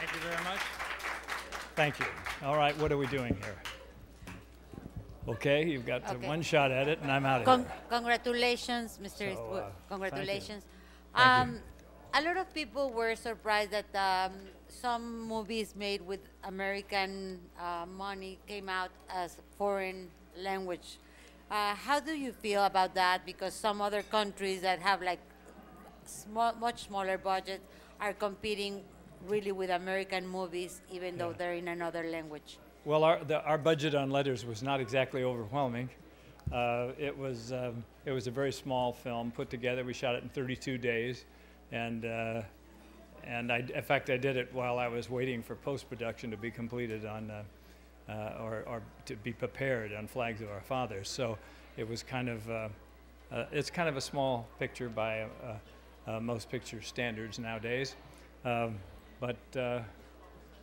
Thank you very much. Thank you. All right, what are we doing here? Okay, you've got one shot at it, and I'm out of here. Congratulations, Mr. Eastwood. Congratulations. Thank you. A lot of people were surprised that some movies made with American money came out as foreign language. How do you feel about that? Because some other countries that have like much smaller budgets are competing really with American movies, even though they're in another language. Well, our budget on letters was not exactly overwhelming. It was a very small film put together. We shot it in 32 days, and in fact I did it while I was waiting for post-production to be completed on or to be prepared on Flags of Our Fathers. So it was kind of it's kind of a small picture by most picture standards nowadays, but.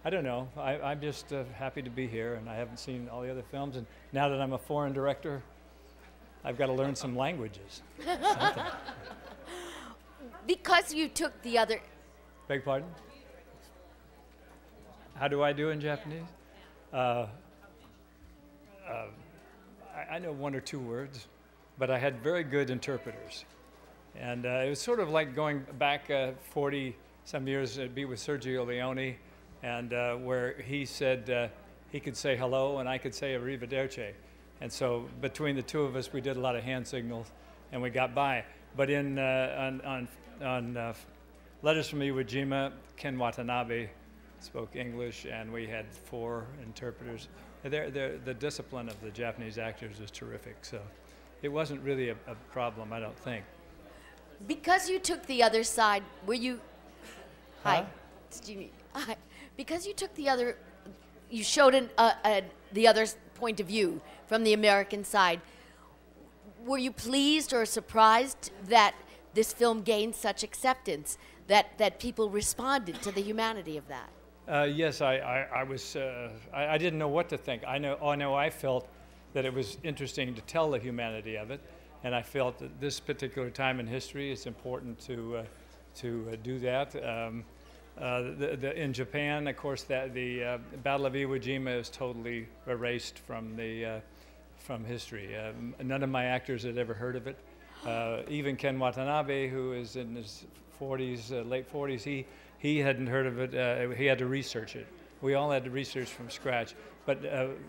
I don't know. I'm just happy to be here, and I haven't seen all the other films. And now that I'm a foreign director, I've got to learn some languages. Because you took the other... Beg pardon? How do I do in Japanese? I know one or two words, but I had very good interpreters. And it was sort of like going back 40-some years to be with Sergio Leone, and where he said he could say hello and I could say arrivederci. And so between the two of us, we did a lot of hand signals and we got by. But on Letters from Iwo Jima, Ken Watanabe spoke English, and we had 4 interpreters. The discipline of the Japanese actors was terrific, so it wasn't really a problem, I don't think. Because you took the other side, were you... Huh? Hi, it's Jimmy. Hi. Because you took the other, you showed the other point of view from the American side. Were you pleased or surprised that this film gained such acceptance, that people responded to the humanity of that? Yes, I was. I didn't know what to think. I know I felt that it was interesting to tell the humanity of it, and I felt that this particular time in history, it's important to do that. In Japan, of course, the Battle of Iwo Jima is totally erased from history. None of my actors had ever heard of it. Even Ken Watanabe, who is in his 40s, late 40s, he hadn't heard of it. He had to research it. We all had to research from scratch. But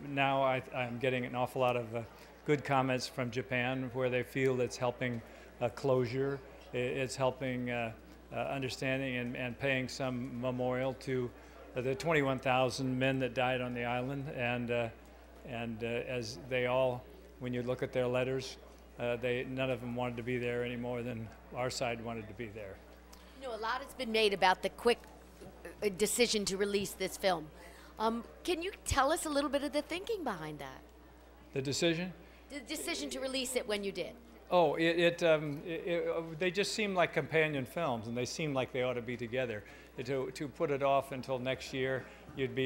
now I'm getting an awful lot of good comments from Japan, where they feel it's helping closure. It's helping. Understanding and paying some memorial to the 21,000 men that died on the island, and as they all, when you look at their letters, none of them wanted to be there any more than our side wanted to be there. You know, a lot has been made about the quick decision to release this film. Can you tell us a little bit of the thinking behind that? The decision? The decision to release it when you did. Oh, they just seem like companion films, and they seem like they ought to be together. To put it off until next year, you'd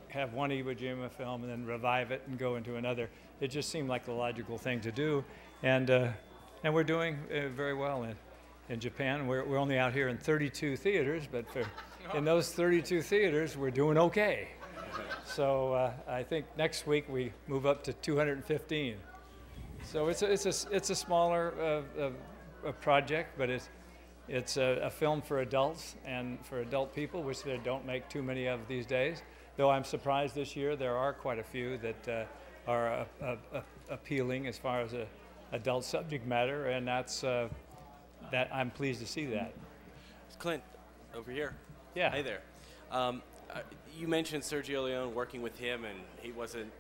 have one Iwo Jima film and then revive it and go into another. It just seemed like the logical thing to do, and we're doing very well in Japan. We're only out here in 32 theaters, but in those 32 theaters, we're doing okay. So I think next week we move up to 215. So it's a smaller project, but it's a film for adults and for adult people, which they don't make too many of these days. Though I'm surprised this year there are quite a few that are appealing as far as adult subject matter, and that I'm pleased to see that. Clint, over here. Yeah. Hi there. You mentioned Sergio Leone, working with him, and he wasn't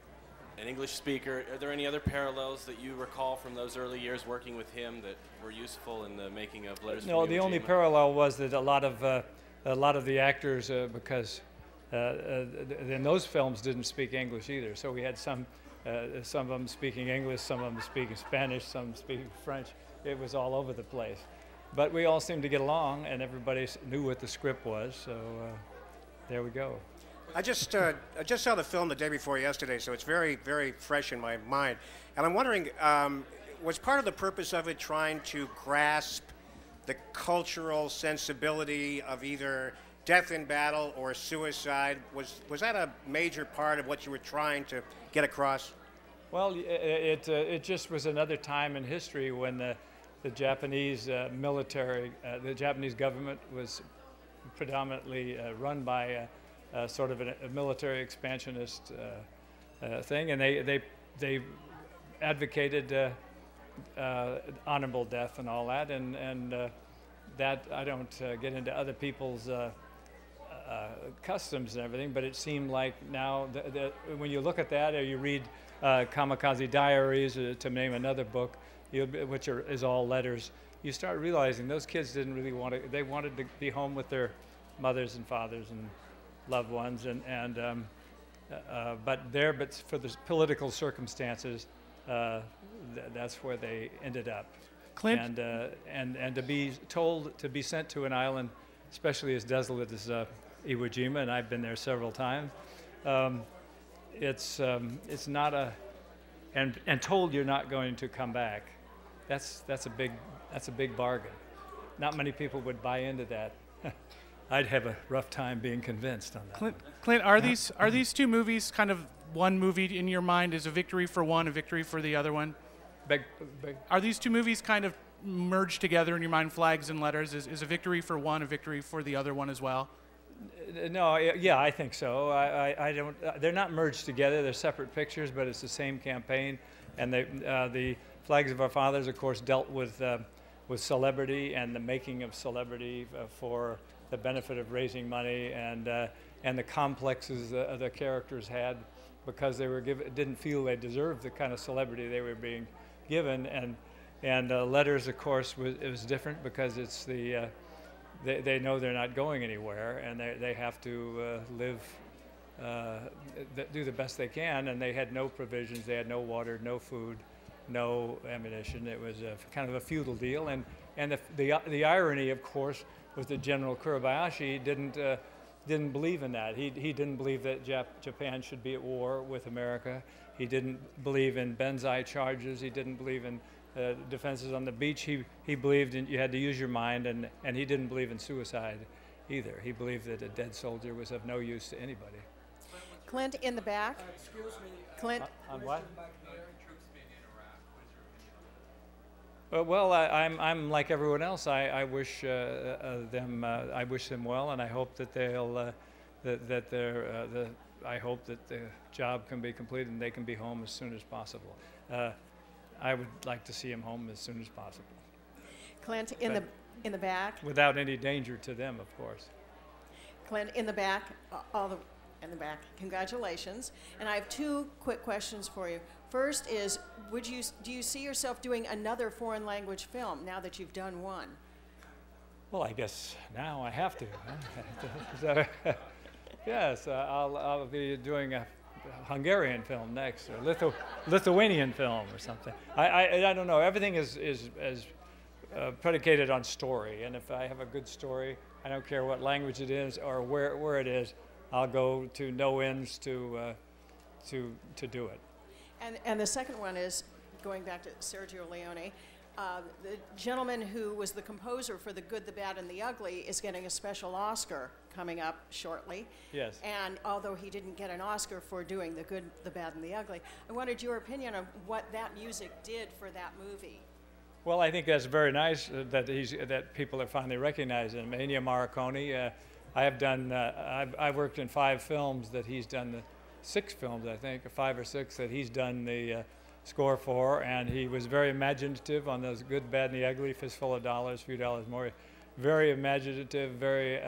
an English speaker. Are there any other parallels that you recall from those early years working with him that were useful in the making of Letters from Iwo Jima? No, the only parallel was that a lot of the actors, because in those films didn't speak English either. So we had some of them speaking English, some of them speaking Spanish, some speaking French. It was all over the place. But we all seemed to get along, and everybody knew what the script was. So there we go. I just saw the film the day before yesterday, so it's very, very fresh in my mind. And I'm wondering, was part of the purpose of it trying to grasp the cultural sensibility of either death in battle or suicide. Was that a major part of what you were trying to get across? Well, it just was another time in history when the Japanese military, the Japanese government was predominantly run by sort of a military expansionist thing, and they advocated honorable death and all that, and that I don't get into other people's customs and everything, but it seemed like now when you look at that, or you read Kamikaze Diaries, to name another book, which is all letters, you start realizing those kids didn't really want to. They wanted to be home with their mothers and fathers and loved ones, but for the political circumstances, that's where they ended up. Clint? And to be told to be sent to an island, especially as desolate as Iwo Jima, and I've been there several times, it's not and told you're not going to come back. That's a big bargain. Not many people would buy into that. I'd have a rough time being convinced on that. Clint, are these two movies kind of one movie in your mind? Is a victory for one, a victory for the other one? Are these two movies kind of merged together in your mind, Flags and Letters? Is a victory for one a victory for the other one as well? No, yeah, I think so. I don't. They're not merged together. They're separate pictures, but it's the same campaign. And the Flags of Our Fathers, of course, dealt with celebrity and the making of celebrity for the benefit of raising money, and the complexes the characters had because they were didn't feel they deserved the kind of celebrity they were being given. And Letters, of course, was different because it's they know they're not going anywhere, and they have to live, do the best they can, and they had no provisions. They had no water, no food, no ammunition. It was kind of a feudal deal, and the irony, of course, was that General Kurabayashi didn't believe in that. He didn't believe that Japan should be at war with America. He didn't believe in Banzai charges. He didn't believe in defenses on the beach. He believed you had to use your mind, and he didn't believe in suicide either. He believed that a dead soldier was of no use to anybody. Clint, in the back. Excuse me. Clint. On what? American troops being in Iraq. What is your opinion on that? Well, I'm like everyone else. I wish them. I wish them well, and I hope that they'll I hope that the job can be completed and they can be home as soon as possible. I would like to see them home as soon as possible. Clint, in the back. Without any danger to them, of course. Clint, in the back. In the back. Congratulations. And I have two quick questions for you. First is, do you see yourself doing another foreign language film now that you've done one? Well, I guess now I have to. So, yes, I'll be doing a Hungarian film next, or Lithuanian film or something. I don't know. Everything is predicated on story, and if I have a good story, I don't care what language it is or where it is, I'll go to no ends to do it. And the second one is, going back to Sergio Leone, the gentleman who was the composer for The Good, the Bad, and the Ugly is getting a special Oscar coming up shortly. Yes. And although he didn't get an Oscar for doing The Good, the Bad, and the Ugly, I wanted your opinion of what that music did for that movie. Well, I think that's very nice that people are finally recognizing him. Ennio Morricone, I've worked in 5 films that he's done, 6 films, I think, or 5 or 6 that he's done the score for, and he was very imaginative on those Good, Bad, and the Ugly, Fistful of Dollars, Few Dollars More. Very imaginative, very